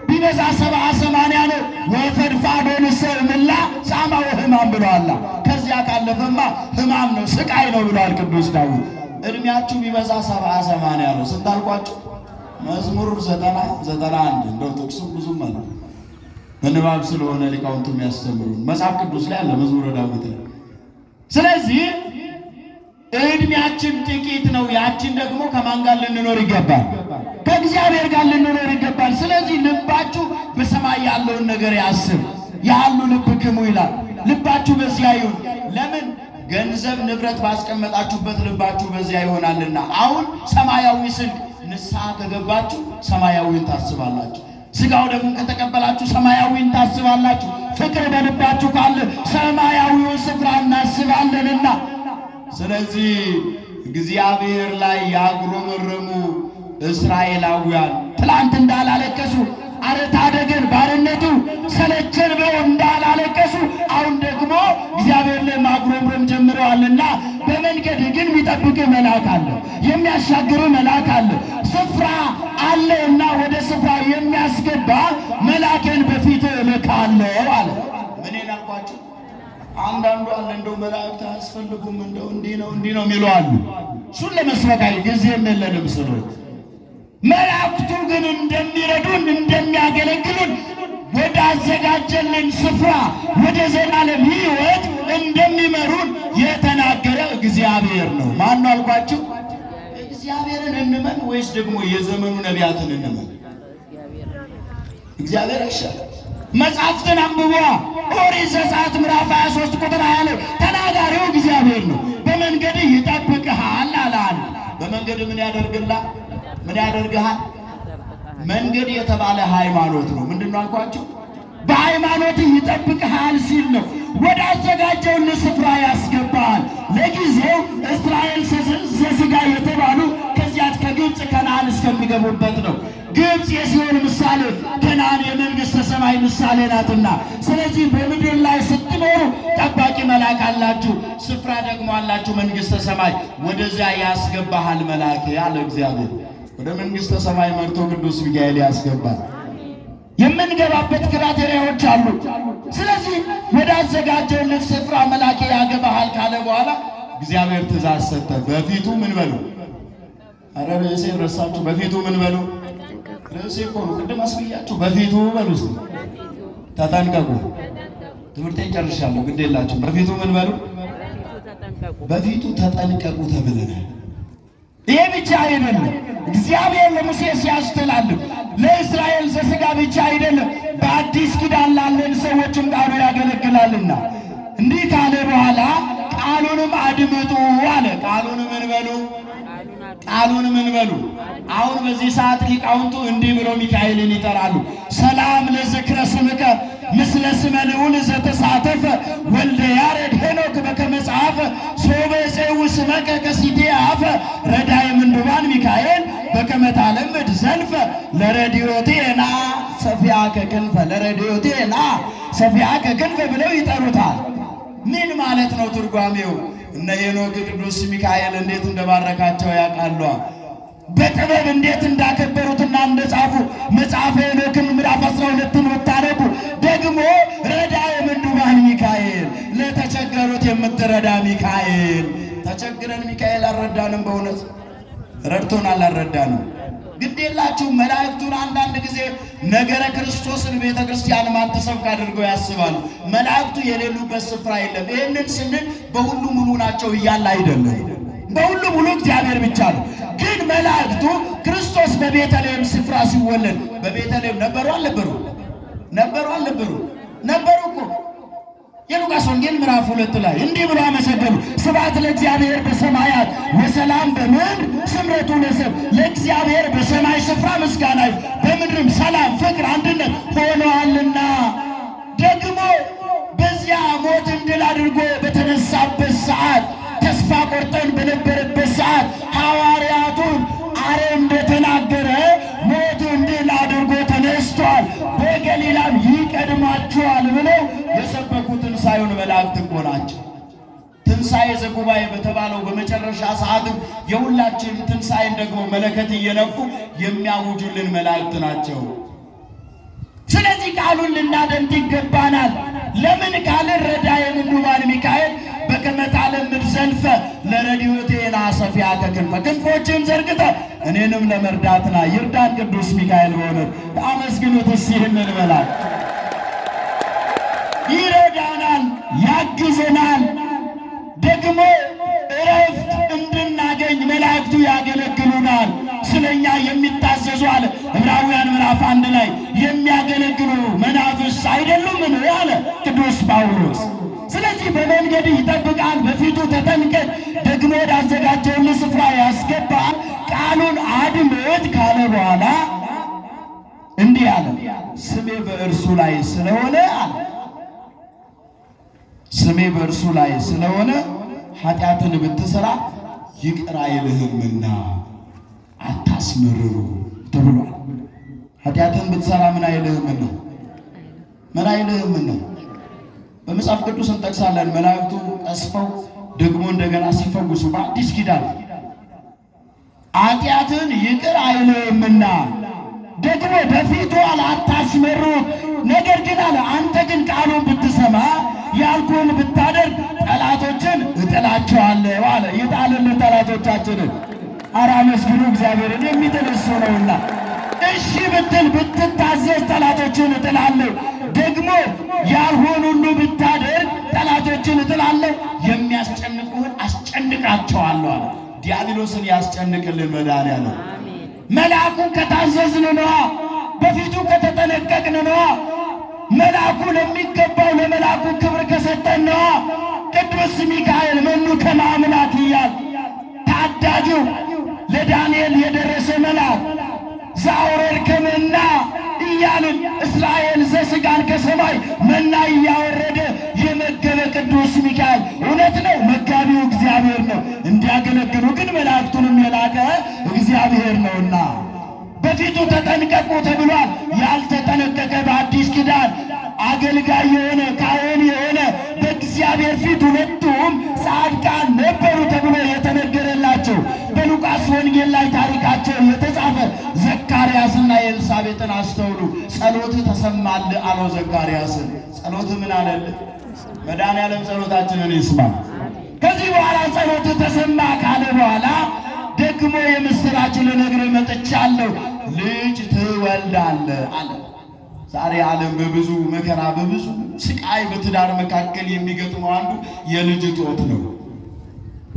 Speaker 1: ቢበዛ 70-80 ነው። ወፈድፋዶ ንስር ምላ ጻማ ወህማም ብሏል። ከዚያ ካለፈማ ህማም ነው ስቃይ ነው ብሏል ቅዱስ ዳዊት። እድሜያችሁ ቢበዛ 70-80 ነው። ስንት አልኳችሁ? መዝሙር 90-91 እንደው ጥቅሱ ብዙም አለ በንባብ ስለሆነ ሊቃውንቱ የሚያስተምሩን መጽሐፍ ቅዱስ ላይ አለ መዝሙረ ዳዊት ላይ። ስለዚህ እድሜያችን ጥቂት ነው። ያችን ደግሞ ከማን ጋር ልንኖር ይገባል? ከእግዚአብሔር ጋር ልንኖር ይገባል። ስለዚህ ልባችሁ በሰማይ ያለውን ነገር ያስብ። ያሉ ልብክሙ ይላል። ልባችሁ በዚያ ይሁን። ለምን? ገንዘብ ንብረት ባስቀመጣችሁበት ልባችሁ በዚያ ይሆናልና። አሁን ሰማያዊ ስንቅ ንስሐ ከገባችሁ ሰማያዊን ታስባላችሁ። ሥጋው ደግሞ ከተቀበላችሁ ሰማያዊን ታስባላችሁ። ፍቅር በልባችሁ ካለ ሰማያዊውን ስፍራ እናስባለንና ስለዚህ እግዚአብሔር ላይ ያጉረመረሙ እስራኤላውያን ትላንት እንዳላለቀሱ አረታደገን ባርነቱ ሰለቸን ብለው እንዳላለቀሱ አሁን ደግሞ እግዚአብሔር ላይ ማጉረምረም ጀምረዋልና በመንገድ ግን የሚጠብቅ መልአክ አለ፣ የሚያሻግር መልአክ አለ፣ ስፍራ አለና ወደ ስፍራ የሚያስገባ መልአክን በፊት እልካለሁ አለ። ምን ይላልኳችሁ? አንዳንዱ አለ እንደው መላእክት አያስፈልጉም እንደው እንዲህ ነው የሚሉ አሉ። እሱን ለመስበክ ጊዜም የለንም ስሉ መላእክቱ ግን እንደሚረዱን እንደሚያገለግሉን ወደ አዘጋጀልን ስፍራ ወደ ዘላለም ሕይወት እንደሚመሩን የተናገረ እግዚአብሔር ነው። ማን ነው አልኳችሁ? እግዚአብሔርን እንመን ወይስ ደግሞ የዘመኑ ነቢያትን እንመን? እግዚአብሔር አይሻልም? መጽሐፍትን አንብቧ። ኦሪት ዘጸአት ምዕራፍ 23 ቁጥር 20 ላይ ተናጋሪው እግዚአብሔር ነው። በመንገድ ይጠብቅሃል አላል። በመንገድ ምን ያደርግልሃል? ምን ያደርግሃል? መንገድ የተባለ ሃይማኖት ነው። ምንድነው አልኳችሁ? በሃይማኖት ይጠብቅሃል ሲል ነው። ወደ አዘጋጀውልህ ስፍራ ያስገባሃል። ለጊዜው እስራኤል ዘሥጋ የተባሉ ከዚያች ከግብፅ ከነዓን እስከሚገቡበት ነው። ግብፅ የሲኦል ምሳሌ፣ ከነዓን የመንግሥተ ሰማይ ምሳሌ ናትና፣ ስለዚህ በምድር ላይ ስትኖሩ ጠባቂ መልአክ አላችሁ፣ ስፍራ ደግሞ አላችሁ መንግሥተ ሰማይ። ወደዚያ ያስገባሃል መልአክ ያለ እግዚአብሔር ወደ መንግሥተ ሰማይ መርቶ ቅዱስ ሚካኤል ያስገባል። የምንገባበት ክራቴሪያዎች አሉ። ስለዚህ ወደ አዘጋጀውልህ ስፍራ መልአክ ያገባሃል ካለ በኋላ እግዚአብሔር ትእዛዝ ሰጠ። በፊቱ ምን በሉ? አረ ርዕሴን ረሳችሁ። በፊቱ ምን በሉ? ርዕሴ እኮ ነው ቅድም አስብያችሁ። በፊቱ በሉ እስኪ ተጠንቀቁ። ትምህርቴን ጨርሻለሁ፣ ግድ የላችሁ። በፊቱ ምን በሉ? በፊቱ ተጠንቀቁ ተብለናል። ይሄ ብቻ አይደለም። እግዚአብሔር ለሙሴ ሲያስተላልፍ ለእስራኤል ዘሥጋ ብቻ አይደለም፣ በአዲስ ኪዳን ላለን ሰዎችም ቃሉ ያገለግላልና እንዲህ ካለ በኋላ ቃሉንም አድምጡ አለ። ቃሉንም ምን በሉ? ቃሉን ምን በሉ? አሁን በዚህ ሰዓት ሊቃውንቱ እንዲህ ብሎ ሚካኤልን ይጠራሉ። ሰላም ለዝክረ ስምከ ምስለ ስመ ልዑል ዘተሳተፈ ወልደ ያሬድ ሄኖክ በከመ ጸሐፈ ሶበ ይጼው ስመከ ከሲቴ አፈ ረዳይ ምንዱባን ሚካኤል በከመ ታለምድ ዘልፈ ለረድኤቴና ሰፊያከ ክንፈ ለረድኤቴና ሰፊያከ ክንፈ ብለው ይጠሩታል። ምን ማለት ነው ትርጓሜው? እነ ሄኖክ ቅዱስ ሚካኤል እንዴት እንደባረካቸው ያውቃሉ። በጥበብ እንዴት እንዳከበሩትና እንደጻፉ መጽሐፈ ሄኖክን ምዕራፍ 12ን ወታረቁ። ደግሞ ረዳየ ምንዱባን ሚካኤል ለተቸገሩት የምትረዳ ሚካኤል። ተቸግረን ሚካኤል አልረዳንም። በእውነት ረድቶናል፣ አልረዳንም። ግዴላችሁ መላእክቱን አንዳንድ ጊዜ ነገረ ክርስቶስን ቤተ ክርስቲያን ማትሰብክ አድርገው ያስባሉ። መላእክቱ የሌሉበት ስፍራ የለም። ይህንን ስንል በሁሉ ሙሉ ናቸው እያለ አይደለም። በሁሉ ሙሉ እግዚአብሔር ብቻ ነው። ግን መላእክቱ ክርስቶስ በቤተልሔም ስፍራ ሲወለድ በቤተልሔም ነበሩ አልነበሩ? ነበሩ እኮ። የሉቃስ ወንጌል ምዕራፍ 2 ላይ እንዲህ ብሎ አመሰገኑ። ስብሐት ለእግዚአብሔር በሰማያት ወሰላም በምድር ስምረቱ ለሰብእ። ለእግዚአብሔር በሰማይ ስፍራ ምስጋና፣ በምድርም ሰላም፣ ፍቅር፣ አንድነት ሆነዋልና። ደግሞ በዚያ ሞትን ድል አድርጎ በተነሳበት ሰዓት፣ ተስፋ ቆርጠን በነበረበት ሰዓት ሐዋርያቱን አረ እንደተናገረ ሞትን ድል አድርጎ ተነስቷል፣ በገሊላም ይቀድማችኋል ብለው የሰበኩ ትንሣኤውን መላእክት እኮ ናቸው። ትንሣኤ ዘጉባኤ በተባለው በመጨረሻ ሰዓትም የሁላችን ትንሣኤን ደግሞ መለከት እየነፉ የሚያውጁልን መላእክት ናቸው። ስለዚህ ቃሉን ልናደምጥ ይገባናል። ለምን ካልን ረዳየ ምኑባን ሚካኤል በከመ ታለምድ ዘልፈ ለረድኤቴ ናሰፊያከ ክንፈ ክንፎችን ዘርግተ እኔንም ለመርዳትና ይርዳን ቅዱስ ሚካኤል። በእውነት አመስግኑት እስቲ ይህንን በላል። ይረዳናል፣ ያግዘናል። ደግሞ እረፍት እንድናገኝ መላእክቱ ያገለግሉናል። ስለኛ የሚታዘዙ አለ ዕብራውያን ምዕራፍ 1 ላይ የሚያገለግሉ መናፍስት አይደሉምን አለ ቅዱስ ጳውሎስ። ስለዚህ በመንገድ ይጠብቃል፣ በፊቱ ተጠንቀቅ፣ ደግሞ ወዳዘጋጀልህ ስፍራ ያስገባል። ቃሉን አድምጥ ካለ በኋላ እንዲህ አለ፣ ስሜ በእርሱ ላይ ስለሆነ አለ ስሜ በእርሱ ላይ ስለሆነ ኃጢአትን ብትሰራ ይቅር አይልህምና አታስመርሩ ተብሏል። ኃጢአትን ብትሰራ ምን አይልህምና ምን አይልህምና በመጽሐፍ ቅዱስ እንጠቅሳለን። መላእክቱ ቀስፈው ደግሞ እንደገና ሲፈውሱ በአዲስ ኪዳን ኃጢአትን ይቅር አይልህምና ደግሞ በፊቱ አታስመሩት። ነገር ግን አለ አንተ ግን ቃሉን ብትሰማ ያልኩህን ብታደርግ ጠላቶችን እጥላቸዋለሁ አለ። ይጣልልን ጠላቶቻችንን። ኧረ አመስግኑ እግዚአብሔርን፣ የሚጥል እሱ ነውና። እሺ ብትል ብትታዘዝ ጠላቶችን እጥላለሁ። ደግሞ ያልሆን ሁሉ ብታደርግ ጠላቶችን እጥላለሁ። የሚያስጨንቁህን አስጨንቃቸዋለሁ አለ። ዲያብሎስን ያስጨንቅልን መድኃኒዓለም። መልአኩን ከታዘዝን ነዋ፣ በፊቱ ከተጠነቀቅን ነዋ፣ መልአኩ ለሚገባው ለመልአኩ ክብር ከሰጠን ነዋ። ቅዱስ ሚካኤል መኑ ከመ አምላክ እያል ታዳጊው ለዳንኤል የደረሰ መልአክ ዘአውረድከ መና እያልን እስራኤል ዘሥጋን ከሰማይ መና እያወረደ የመገበ ቅዱስ ሚካኤል እውነት ነው፣ መጋቢው እግዚአብሔር ነው። እንዲያገለግሉ ግን መላእክቱንም የላከ እግዚአብሔር ነውና በፊቱ ተጠንቀቁ ተብሏል። ያልተጠነቀቀ በአዲስ ኪዳን አገልጋይ የሆነ ካህን የሆነ በእግዚአብሔር ፊት ሁለቱም ጻድቃን ነበሩ ተብሎ የተነገረላቸው በሉቃስ ወንጌል ላይ ታሪካቸው የተጻፈ ዘካርያስና ኤልሳቤጥን አስተውሉ። ጸሎት ተሰማል አለው ዘካርያስን። ጸሎት ምን አለል? መድኃኒዓለም ጸሎታችንን ይስማ። ከዚህ በኋላ ጸሎት ተሰማ ካለ በኋላ ደግሞ የምስራች ልነግርህ መጥቻለሁ፣ ልጅ ትወልዳለህ አለ። ዛሬ ዓለም በብዙ መከራ በብዙ ስቃይ በትዳር መካከል የሚገጥመው አንዱ የልጅ እጦት ነው።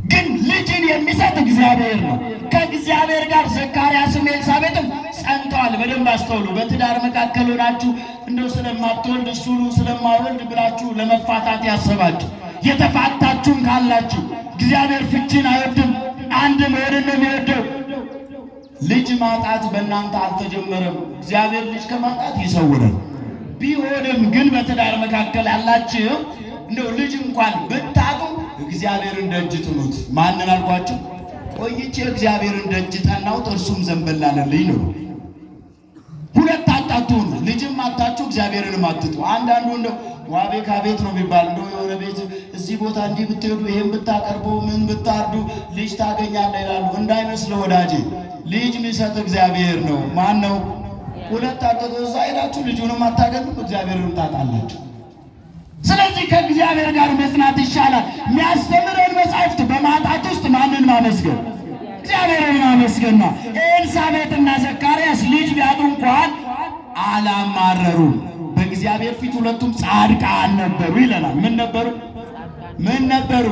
Speaker 1: ግን ልጅን የሚሰጥ እግዚአብሔር ነው። ከእግዚአብሔር ጋር ዘካርያስም ኤልሳቤጥም ጸንተዋል። በደንብ አስተውሉ። በትዳር መካከል ሆናችሁ እንደው ስለማትወልድ እሱ ስለማይወልድ ብላችሁ ለመፋታት ያሰባችሁ የተፋታችሁም ካላችሁ እግዚአብሔር ፍቺን አይወድም፣ አንድ መሆንን ነው የሚወደው። ልጅ ማጣት በእናንተ አልተጀመረም። እግዚአብሔር ልጅ ከማጣት ይሰውራል። ቢሆንም ግን በትዳር መካከል ያላችሁ እንደው ልጅ እንኳን ብታጡ እግዚአብሔርን ደጅ ጥኑት። ማንን አልኳችሁ? ቆይቼ እግዚአብሔርን ደጅ ጠናሁት እርሱም ዘንበል አለልኝ ነው። ሁለት አጣቱን ልጅም አጣችሁ እግዚአብሔርንም አትጡ። አንዳንዱ እንደው ዋቤ ካቤት ነው የሚባል እንደው የሆነ ቤት እዚህ ቦታ እንዲህ ብትሄዱ ይሄን ብታቀርቡ ምን ብታርዱ ልጅ ታገኛለህ ይላሉ። እንዳይመስልህ ወዳጄ፣ ልጅ የሚሰጥ እግዚአብሔር ነው። ማን ነው? ሁለት አጣቱ እዛ ሄዳችሁ ልጁንም አታገኙም እግዚአብሔርንም ታጣላችሁ። ስለዚህ ከእግዚአብሔር ጋር መጽናት ይሻላል። የሚያስተምረን መጻሕፍት በማጣት ውስጥ ማንን ማመስገን? እግዚአብሔርን ማመስገን ነው። ኤልሳቤጥና ዘካርያስ ልጅ ቢያጡ እንኳን አላማረሩም። በእግዚአብሔር ፊት ሁለቱም ጻድቃን ነበሩ ይለናል። ምን ነበሩ? ምን ነበሩ?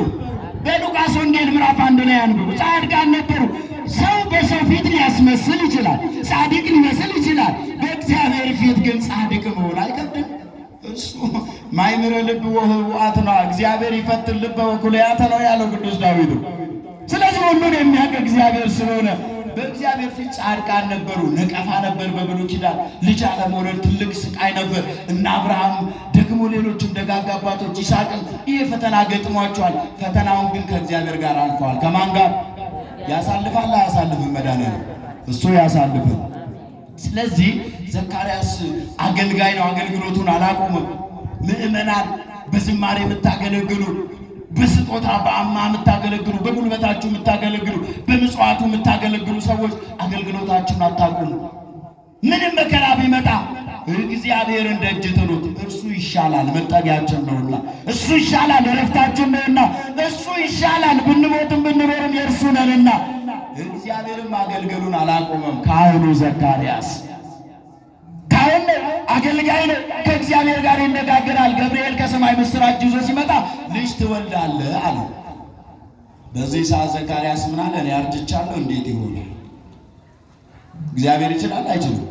Speaker 1: በሉቃስ ወንጌል ምዕራፍ 1 ላይ አንብቡ። ጻድቃን ነበሩ። ሰው በሰው ፊት ሊያስመስል ይችላል፣ ጻድቅ ሊመስል ይችላል። በእግዚአብሔር ፊት ግን ጻድቅ መሆን አይከብድም። እሱ ማይምረ ልብ ወህቡአት ነው። እግዚአብሔር ይፈትን ልበ ወኩልያተ ነው ያለው ቅዱስ ዳዊት። ስለዚህ ሁሉን የሚያውቅ እግዚአብሔር ስለሆነ በእግዚአብሔር ፊት ጻድቃን ነበሩ። ነቀፋ ነበር በብሉይ ኪዳን። ልጅ አለመውለድ ትልቅ ስቃይ ነበር። እና አብርሃም ደግሞ ሌሎችም ደጋግ አባቶች ይስሐቅም ይህ ፈተና ገጥሟቸዋል። ፈተናውን ግን ከእግዚአብሔር ጋር አልፈዋል። ከማን ጋር ያሳልፋል? አያሳልፍም? መድኃኒዓለም እሱ ያሳልፍን። ስለዚህ ዘካርያስ አገልጋይ ነው። አገልግሎቱን አላቆመም። ምእመናን በዝማሬ የምታገለግሉ፣ በስጦታ በአማ የምታገለግሉ፣ በጉልበታችሁ የምታገለግሉ፣ በምጽዋቱ የምታገለግሉ ሰዎች አገልግሎታችሁን አታቁሙ። ምንም መከራ ቢመጣ እግዚአብሔርን ደጅ ጥኑት። እርሱ ይሻላል፣ መጠጊያችን ነውና፣ እሱ ይሻላል፣ እረፍታችን ነውና፣ እሱ ይሻላል፣ ብንሞትም ብንኖርም የእርሱ ነንና። እግዚአብሔርም አገልግሉን አላቆመም። ካህኑ ዘካርያስ ካህን አገልጋይ ነው። ከእግዚአብሔር ጋር ይነጋገራል። ገብርኤል ከሰማይ ምስራች ይዞ ሲመጣ ልጅ ትወልዳለህ አለ። በዚህ ሰዓት ዘካርያስ ምን አለ? እኔ አርጅቻለሁ፣ እንዴት ይሆናል? እግዚአብሔር ይችላል አይችልም?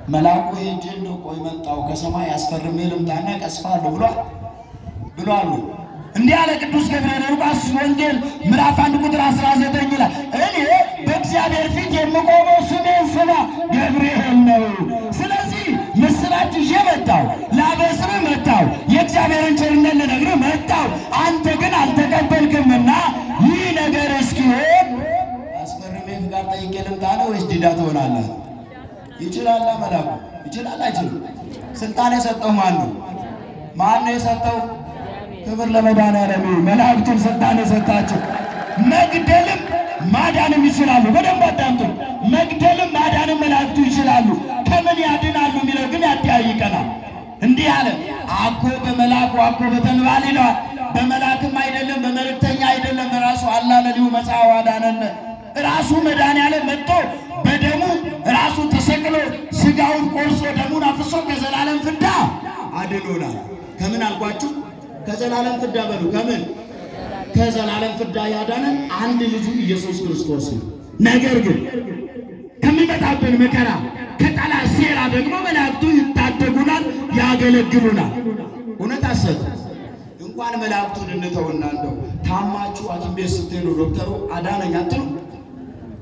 Speaker 1: መልአኩ ሄጄ እንደው ቆይ መጣሁ ከሰማይ አስፈርሜ ልምጣና ቀስፋለሁ ብሏል። እንዲህ አለ ቅዱስ ገብርኤል። ሉቃስ ወንጌል ምዕራፍ 1 ቁጥር 19 ይላል እኔ በእግዚአብሔር ፊት የምቆመው ስሜን ስማ ገብርኤል ነው። ስለዚህ ምስራች ይዤ መጣሁ፣ ላበስርህ መጣሁ፣ የእግዚአብሔርን ቸርነት ልነግርህ መጣሁ። አንተ ግን አልተቀበልክምና ይህ ነገር እስኪሆን አስፈርሜ ጋር ጠይቄ ልምጣ ነው ወይስ ዲዳ ትሆናለህ? ይችላል መልአኩ? ይችላል አይችልም? ስልጣን የሰጠው ማን ነው? ማን ነው የሰጠው? ክብር ለመድኃኒዓለም። መላእክቱን ስልጣን የሰጣቸው መግደልም ማዳንም ይችላሉ። በደንብ አዳምጡ። መግደልም ማዳንም መላእክቱ ይችላሉ። ከምን ያድናሉ የሚለው ግን ያጠያይቀናል። እንዲህ አለ አኮ በመልአኩ አኮ በተንባል ይለዋል። በመልአክም አይደለም በመልእክተኛ አይደለም፣ ራሱ አላለሊሁ መጽሐፍ አዳነን። ራሱ መድኃኒዓለም መጥቶ በደሙ ራሱ ተሰቅሎ ስጋውን ቆርሶ ደሙን አፍሶ ከዘላለም ፍዳ አድኖናል። ከምን አልኳችሁ? ከዘላለም ፍዳ በሉ። ከምን? ከዘላለም ፍዳ ያዳነን አንድ ልጁ ኢየሱስ ክርስቶስ ነው። ነገር ግን ከሚመጣብን መከራ ከጠላት ሴራ ደግሞ መላእክቱ ይታደጉናል፣ ያገለግሉናል። እውነት አሰብ እንኳን መላእክቱን እንተውና እንደው ታማችሁ ሐኪም ቤት ስትሄዱ ዶክተሩ አዳነኝ አትሉ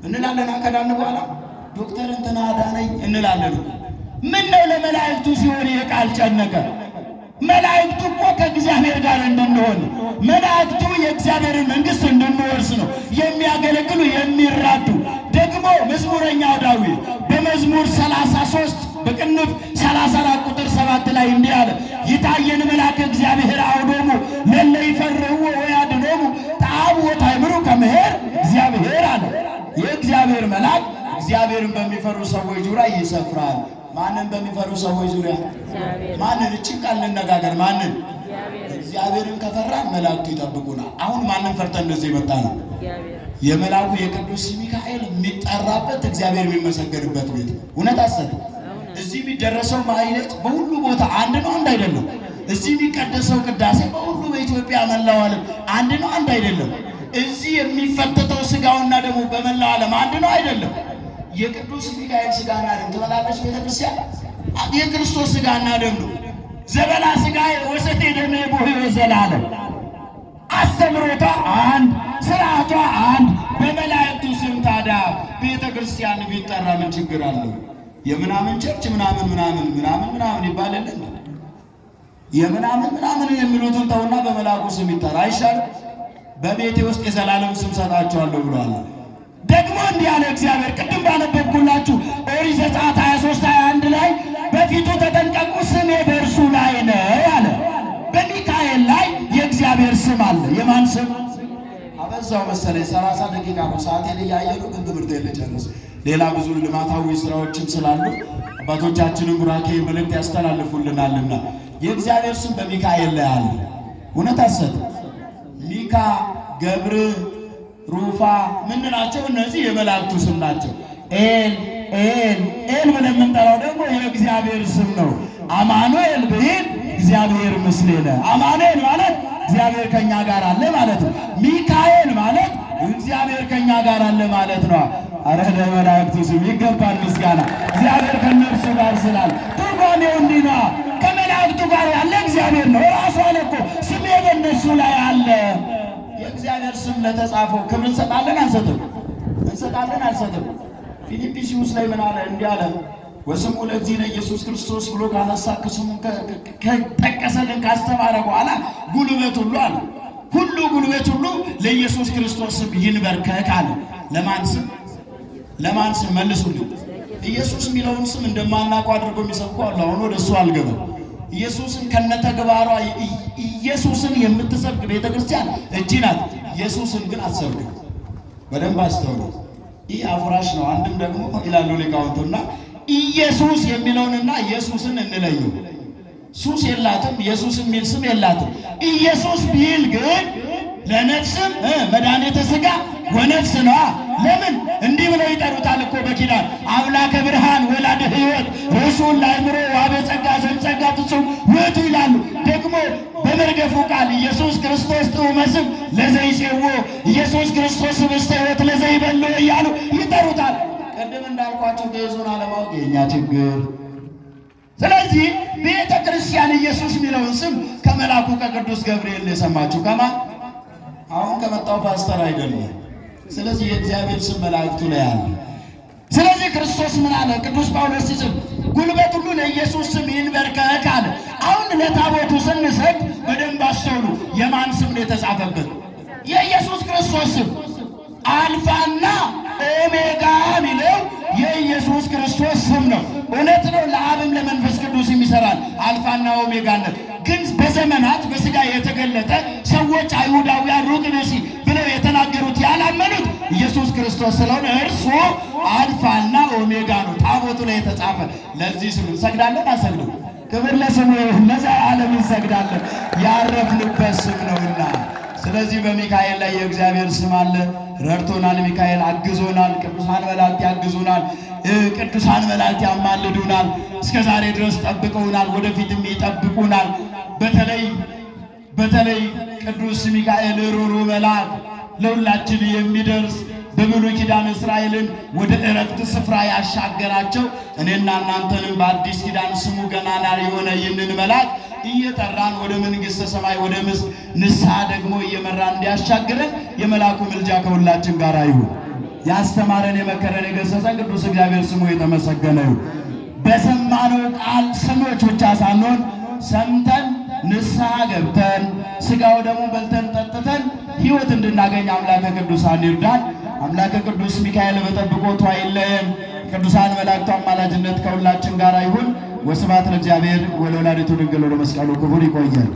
Speaker 1: እንላለን። ከዳን በኋላ ዶክተር እንትና አዳነኝ እንላለን። ምን ነው ለመላእክቱ ሲሆን ይህ ቃል ጨነቀ? መላእክቱ እኮ ከእግዚአብሔር ጋር እንድንሆን፣ መላእክቱ የእግዚአብሔርን መንግሥት እንድንወርስ ነው የሚያገለግሉ የሚራዱ። ደግሞ መዝሙረኛው ዳዊት በመዝሙር 33 በቅንፍ 34 ቁጥር 7 ላይ እንዲህ አለ ይታየን መልአከ እግዚአብሔር አውዶሙ ለለ ይፈርህዎ ወያድኅኖሙ ተአብቦ ታእምሩ ከመሄር እግዚአብሔር አለ። የእግዚአብሔር መልአክ እግዚአብሔርን በሚፈሩ ሰዎች ዙሪያ ይሰፍራል። ማንን በሚፈሩ ሰዎች ዙሪያ? ማንን? እቺን ቃል እንነጋገር። ማንን? እግዚአብሔርን ከፈራን መላእክቱ ይጠብቁናል። አሁን ማንን ፈርተን እንደዚህ የመጣ ነው? የመልአኩ የቅዱስ ሚካኤል የሚጠራበት እግዚአብሔር የሚመሰገንበት ቤት። እውነት አሰብ እዚህ የሚደረሰው ማህሌት በሁሉ ቦታ አንድ ነው፣ አንድ አይደለም። እዚህ የሚቀደሰው ቅዳሴ በሁሉ በኢትዮጵያ መላው ዓለም አንድ ነው፣ አንድ አይደለም። እዚህ የሚፈተተው ስጋውና ደግሞ በመላው ዓለም አንድ ነው፣ አይደለም። የቅዱስ ሚካኤል ስጋና ደም ትበላለች ቤተክርስቲያን። የክርስቶስ ስጋና ደም ነው። ዘበላ ስጋዬ ወሰቴ ደሜ በሕይወ ዘላለም። አስተምሮቷ አንድ፣ ስርዓቷ አንድ። በመላእክቱ ስም ታዲያ ቤተክርስቲያን ቢጠራ ምን ችግር አለው? የምናምን ቸርች ምናምን ይባላል። የምናምን የሚሉትን ተውና በመልአኩ ስም ይጠራ አይሻልም? በቤቴ ውስጥ የዘላለም ስም ሰጣቸዋለሁ ብሏል። ደግሞ እንዲህ ያለ እግዚአብሔር ቅድም ባነበብኩላችሁ ኦሪት ዘጸአት 23:21 ላይ በፊቱ ተጠንቀቁ ስሜ በእርሱ ላይ ነው አለ። በሚካኤል ላይ የእግዚአብሔር ስም አለ። የማን ስም? አበዛው መሰለኝ 30 ደቂቃ ነው ሰዓቴን እያየሁ ግን ትምህርቴን ልጨርስ። ሌላ ብዙ ልማታዊ ስራዎችም ስላሉ አባቶቻችንን ቡራኬ መልእክት ያስተላልፉልናልና የእግዚአብሔር ስም በሚካኤል ላይ አለ። እውነት አሰብ ሚካ፣ ገብር፣ ሩፋ ምን ናቸው? እነዚህ የመላእክቱ ስም ናቸው። ኤል ብለን የምንጠራው ደግሞ የእግዚአብሔር ስም ነው። አማኑኤል ብሂል እግዚአብሔር ምስሌነ። አማኑኤል ማለት እግዚአብሔር ከኛ ጋር አለ ማለት ነው። ሚካኤል ማለት እግዚአብሔር ከኛ ጋር አለ ማለት ነው። አረ ለመላእክቱ ስም ይገባል ምስጋና፣ እግዚአብሔር ከነርሱ ጋር ስላለ። ትርጓሜው እንዲህ ነው፣ ከመላእክቱ ጋር ያለ እግዚአብሔር ነው። ራሱ አለ እኮ ስሜ በእነሱ ላይ አለ። የእግዚአብሔር ስም ለተጻፈው ክብር እንሰጣለን አንሰጥም? እንሰጣለን አንሰጥም? ፊልጵስዩስ ላይ ምን አለ? እንዲህ አለ ወስሙ ለእግዚእነ ኢየሱስ ክርስቶስ ብሎ ካነሳ ስሙን ከጠቀሰልን ካስተማረ በኋላ ጉልበት ሁሉ አለ ጉልበት ሁሉ ለኢየሱስ ክርስቶስ ስም ይንበርከክ አለ። ለማን ስም? ለማን ስም? መልሱልኝ። ኢየሱስ የሚለውን ስም እንደማናውቀው አድርጎ የሚሰብኩ አሉ። አሁን ወደ እሱ አልገባም። ኢየሱስን ከነተግባሯ ኢየሱስን የምትሰብክ ቤተክርስቲያን እጅ ናት። ኢየሱስን ግን አትሰብክም። በደንብ አስተውሉ። ይህ አፍራሽ ነው። አንድም ደግሞ ይላሉ ሊቃውንቱና ኢየሱስ የሚለውንና ኢየሱስን እንለየው። ሱስ የላትም፣ ኢየሱስ የሚል ስም የላትም። ኢየሱስ ቢል ግን ለነፍስም መድኃኒተ ሥጋ ወነፍስ ነው። ለምን እንዲህ ብለው ይጠሩታል እኮ በኪዳን አምላከ ብርሃን ወላደ ሕይወት ርሱን ለአእምሮ ዋቤ ጸጋ ዘምጸጋ ፍጹም ውእቱ ይላሉ። ደግሞ በመርገፉ ቃል ኢየሱስ ክርስቶስ ጥዑመ ስም ለዘይጼዎ ኢየሱስ ክርስቶስ ኅብስተ ሕይወት ለዘይበልዑ እያሉ ይጠሩታል። ቅድም እንዳልኳቸው ግዕዙን አለማወቅ የእኛ ችግር። ስለዚህ ቤተ ክርስቲያን ኢየሱስ የሚለውን ስም ከመልአኩ ከቅዱስ ገብርኤል የሰማችሁ ከማን? አሁን ከመጣው ፓስተር አይደለም። ስለዚህ የእግዚአብሔር ስም መላእክቱ ላይ አለ። ስለዚህ ክርስቶስ ምን አለ? ቅዱስ ጳውሎስ ሲጽፍ ጉልበት ሁሉ ለኢየሱስ ስም ይንበርከክ አለ። አሁን ለታቦቱ ስንሰጥ በደንብ አስተውሉ። የማን ስም ነው የተጻፈበት? የኢየሱስ ክርስቶስ ስም። አልፋና ኦሜጋ ሚለው የኢየሱስ ክርስቶስ ስም ነው። እውነት ነው፣ ለአብም ለመንፈስ ቅዱስ ይሰራል አልፋና ኦሜጋነት። ግን በዘመናት በሥጋ የተገለጠ ሰዎች አይሁዳውያን ሩቅ ብእሲ ብለው የተናገሩት ያላመኑት ኢየሱስ ክርስቶስ ስለሆነ እርሱ አልፋና ኦሜጋ ነው። ታቦቱ ላይ የተጻፈ ለዚህ ስም እንሰግዳለን። አንሰግድም? ክብር ለስሙ ይሁን፣ ለዘላለም እንሰግዳለን። ያረፍንበት ስም ነውና። ስለዚህ በሚካኤል ላይ የእግዚአብሔር ስም አለ። ረድቶናል። ሚካኤል አግዞናል። ቅዱሳን መላእክት ያግዙናል። ቅዱሳን መላእክት ያማልዱናል። እስከ ዛሬ ድረስ ጠብቀውናል፣ ወደፊትም ይጠብቁናል። በተለይ ቅዱስ ሚካኤል ሩሩ መልአክ ለሁላችን የሚደርስ በብሉይ ኪዳን እስራኤልን ወደ ዕረፍት ስፍራ ያሻገራቸው እኔና እናንተንም በአዲስ ኪዳን ስሙ ገናና የሆነ ይህንን መልአክ እየጠራን ወደ መንግሥተ ሰማይ ወደ ንስሐ ደግሞ እየመራን እንዲያሻግረን የመልአኩ ምልጃ ከሁላችን ጋር ይሁን። ያስተማረን የመከረን የገሰጸን ቅዱስ እግዚአብሔር ስሙ የተመሰገነ ይሁን። በሰማነው ቃል ሰሚዎች ብቻ ሳንሆን ሰምተን ንስሐ ገብተን ሥጋው ደግሞ በልተን ጠጥተን ሕይወት እንድናገኝ አምላከ ቅዱሳን ይርዳን። አምላከ ቅዱስ ሚካኤል በጠብቆቱ አይለየን። ቅዱሳን መላእክቱ አማላጅነት ከሁላችን ጋር ይሁን። ወስብሐት ለእግዚአብሔር ወለወላዲቱ ድንግል ወለመስቀሉ ክቡር። ይቆየን።